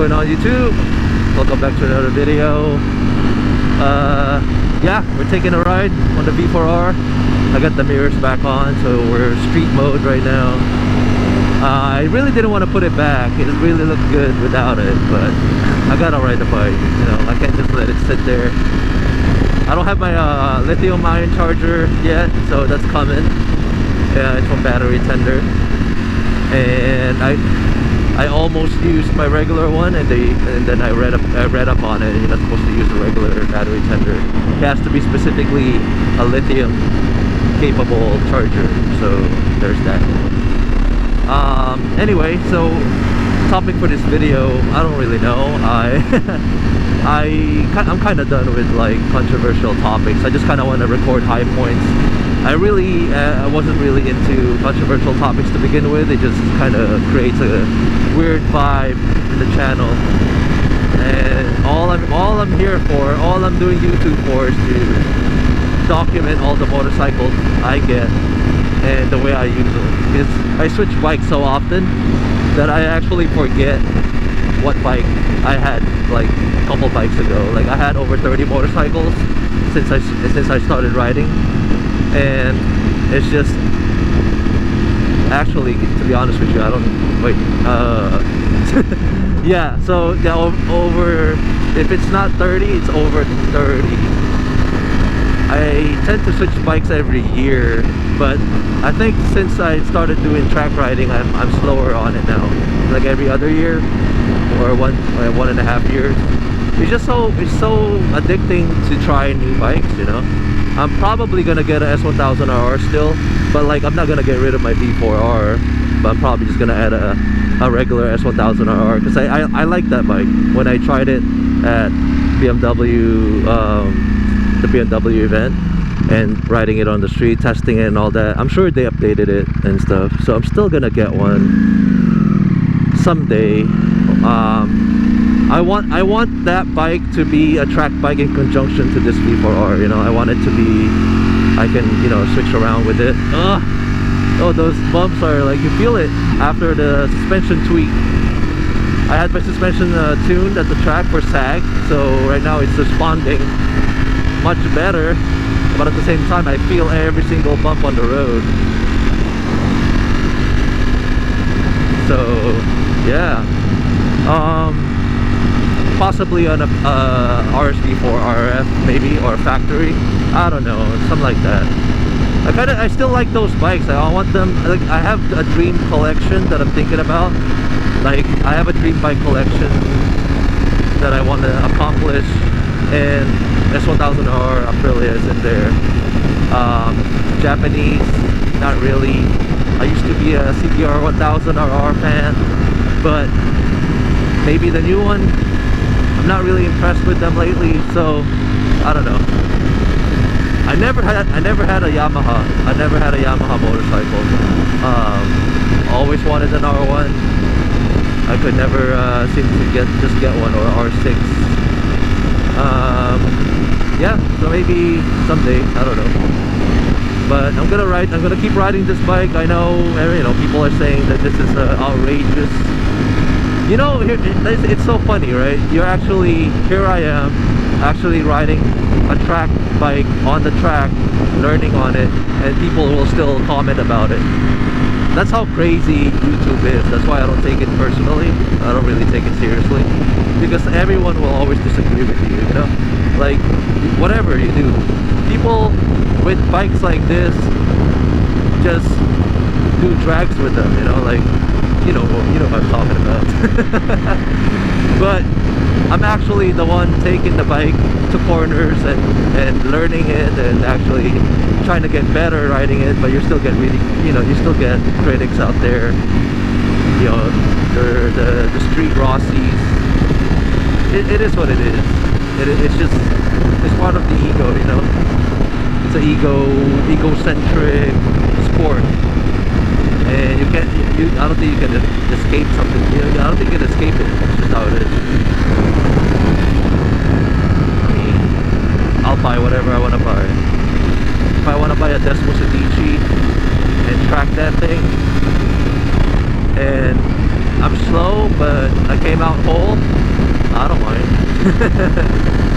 going on, YouTube? Welcome back to another video. Yeah, we're taking a ride on the V4R. I got the mirrors back on, so we're street mode right now. I really didn't want to put it back. It really looked good without it, but I gotta ride the bike. You know, I can't just let it sit there. I don't have my lithium ion charger yet, so that's coming. Yeah, it's from Battery Tender, and I almost used my regular one, and then I read up on it. You're not supposed to use a regular Battery Tender. It has to be specifically a lithium capable charger. So there's that. Anyway, so topic for this video, I don't really know. I'm kind of done with like controversial topics. I just kind of want to record high points. I wasn't really into controversial topics to begin with. It just kind of creates a weird vibe in the channel. And all I'm here for, all I'm doing YouTube for, is to document all the motorcycles I get and the way I use them. Because I switch bikes so often that I actually forget what bike I had like a couple bikes ago. Like I had over 30 motorcycles since I started riding, and it's just, actually, to be honest with you, I don't, wait, yeah, so yeah, over, if it's not 30, it's over 30. I tend to switch bikes every year, but I think since I started doing track riding, I'm slower on it now. Like every other year, or 1.5 years. It's so addicting to try new bikes, you know. I'm probably gonna get a S1000RR still, but like I'm not gonna get rid of my V4R, but I'm probably just gonna add a regular S1000RR, because I like that bike. When I tried it at BMW, the BMW event, and riding it on the street, testing it and all that, I'm sure they updated it and stuff, so I'm still gonna get one someday. I want that bike to be a track bike in conjunction to this V4R, you know. I want it to be, I can, you know, switch around with it. Oh, those bumps are like, you feel it after the suspension tweak. I had my suspension tuned at the track for sag, so right now it's responding much better, but at the same time I feel every single bump on the road. So yeah, possibly on a RSV4 RF maybe, or factory, I don't know, something like that. I still like those bikes. I want them, like, I have a dream collection that I'm thinking about. Like I have a dream bike collection that I want to accomplish, and S1000R Aprilia is in there. Japanese, not really. I used to be a CBR 1000RR fan, but maybe the new one, I'm not really impressed with them lately, so I don't know. I never had a Yamaha. I never had a Yamaha motorcycle. Always wanted an R1. I could never seem to get one, or R6. Yeah, so maybe someday, I don't know. But I'm gonna keep riding this bike. I know, you know, people are saying that this is outrageous. You know, it's so funny, right? Here I am, actually riding a track bike on the track, learning on it, and people will still comment about it. That's how crazy YouTube is. That's why I don't take it personally. I don't really take it seriously, because everyone will always disagree with you, you know? Like, whatever you do, people with bikes like this just do drags with them, you know? Like, you know what I'm talking about. But I'm actually the one taking the bike to corners and learning it, and actually trying to get better riding it. But you still get you still get critics out there, you know, the street Rossies. It is what it is. It's part of the ego, you know. It's an egocentric sport. And I don't think you can escape something. I don't think you can escape it. It's just how it is. I mean, I'll buy whatever I want to buy. If I want to buy a Desmo Sedici and track that thing, and I'm slow, but I came out whole. I don't mind.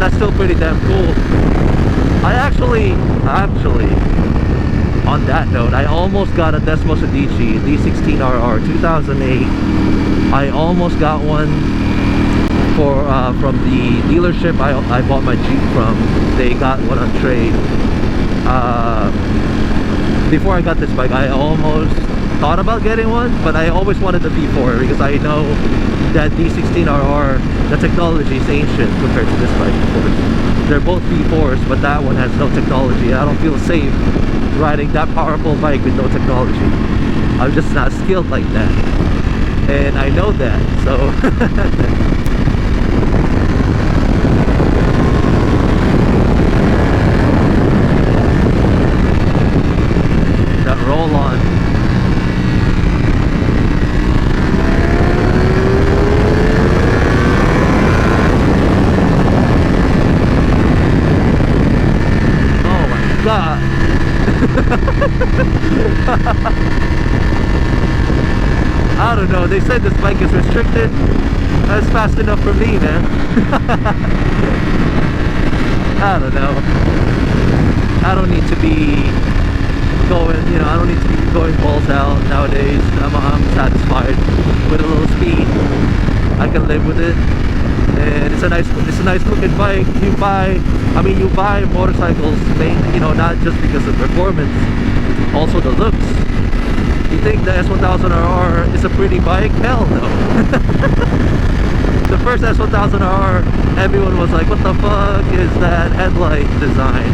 That's still pretty damn cool. I actually, on that note, I almost got a Desmos Adichie D16RR 2008. I almost got one for from the dealership I bought my Jeep from. They got one on trade. Before I got this bike, I almost thought about getting one, but I always wanted the V4 because I know that D16RR, the technology is ancient compared to this bike, of course. They're both V4s, but that one has no technology. I don't feel safe riding that powerful bike with no technology. I'm just not skilled like that, and I know that, so that roll on. Oh my god. I don't know, they said this bike is restricted. That's fast enough for me, man. I don't know. I don't need to be going, you know, I don't need to be going balls out nowadays. I'm satisfied with a little speed. I can live with it, and it's a nice looking bike. You buy motorcycles mainly, you know, not just because of performance, also the looks. You think the S1000RR is a pretty bike? Hell no. The first S1000RR, everyone was like, what the fuck is that headlight design?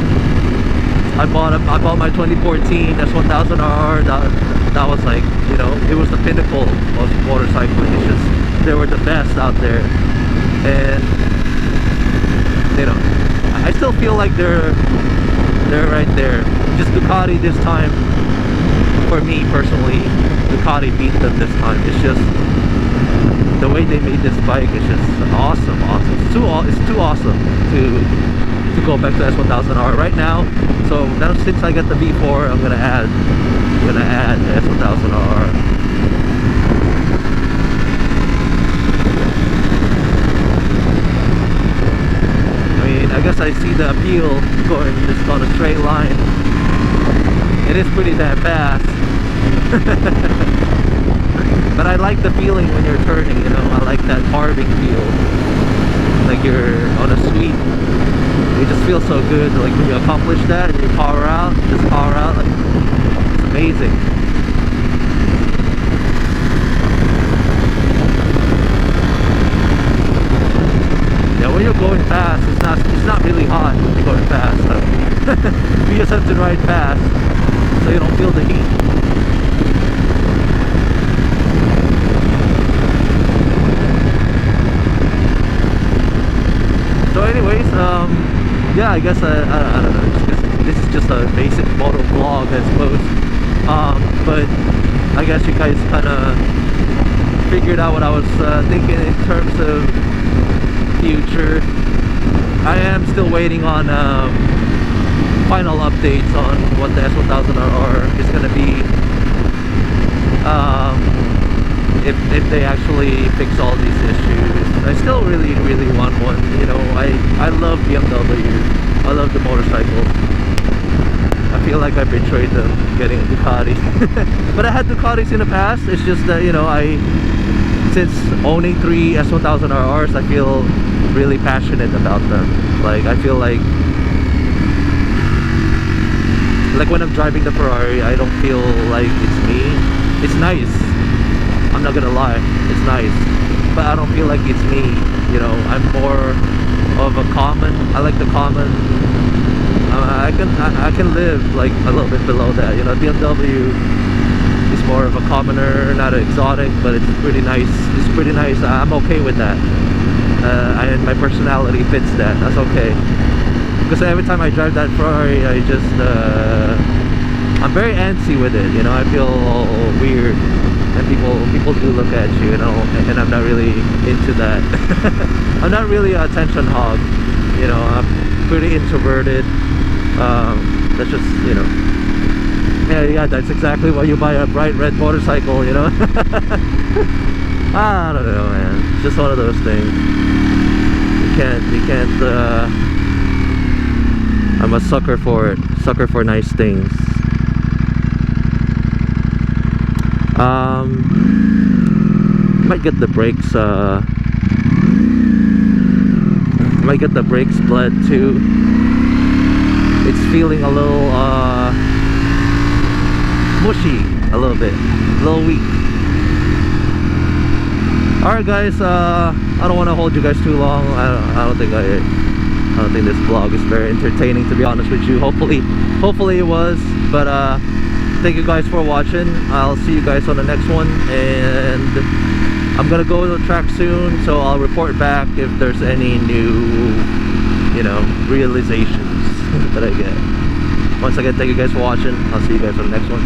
I bought my 2014 S1000RR. That was like, you know, it was the pinnacle of motorcycling. It's just, they were the best out there, and you know, I still feel like they're right there. Just Ducati this time, for me personally, Ducati beat them this time. It's just the way they made this bike is just awesome. It's too awesome to go back to S1000R right now. So now, since I get the V4, I'm gonna add the S1000R. I mean, I guess I see the appeal going just on a straight line. It is pretty damn fast. But I like the feeling when you're turning, you know. I like that carving feel, like you're on a sweep. It just feels so good, like when you accomplish that and you power out, like, it's amazing. Yeah, when you're going fast, it's not really hot when you're going fast. So you just have to ride fast so you don't feel the heat. So anyways, yeah, I guess I don't know, this is just a basic moto vlog, I suppose. But I guess you guys kind of figured out what I was thinking in terms of future. I am still waiting on final updates on what the S1000RR is going to be, if they actually fix all these issues. I still really want one, you know. I love BMW, I love the motorcycles. I feel like I betrayed them getting a Ducati. But I had Ducatis in the past. It's just that, you know, since owning 3 S1000RRs, I feel really passionate about them. Like, I feel like when I'm driving the Ferrari, I don't feel like it's me. It's nice, I'm not gonna lie, it's nice, but I don't feel like it's me, you know. I'm more of a common. I like the common. I can live like a little bit below that, you know. BMW is more of a commoner, not an exotic, but it's pretty nice. It's pretty nice. I'm okay with that. And my personality fits that. That's okay. Because every time I drive that Ferrari, I just I'm very antsy with it, you know. I feel weird, and people do look at you, you know, and I'm not really into that. I'm not really an attention hog, you know. I'm pretty introverted. That's just, you know, yeah, that's exactly why you buy a bright red motorcycle, you know. I don't know, man. It's just one of those things. You can't, I'm a sucker for it. Sucker for nice things. Might get the brakes, might get the brakes bled too. It's feeling a little, mushy, a little bit, a little weak. Alright guys, I don't want to hold you guys too long. I don't think this vlog is very entertaining, to be honest with you. Hopefully it was. But thank you guys for watching. I'll see you guys on the next one, and I'm gonna go to the track soon, so I'll report back if there's any new, you know, realizations that I get. Once again, thank you guys for watching. I'll see you guys on the next one.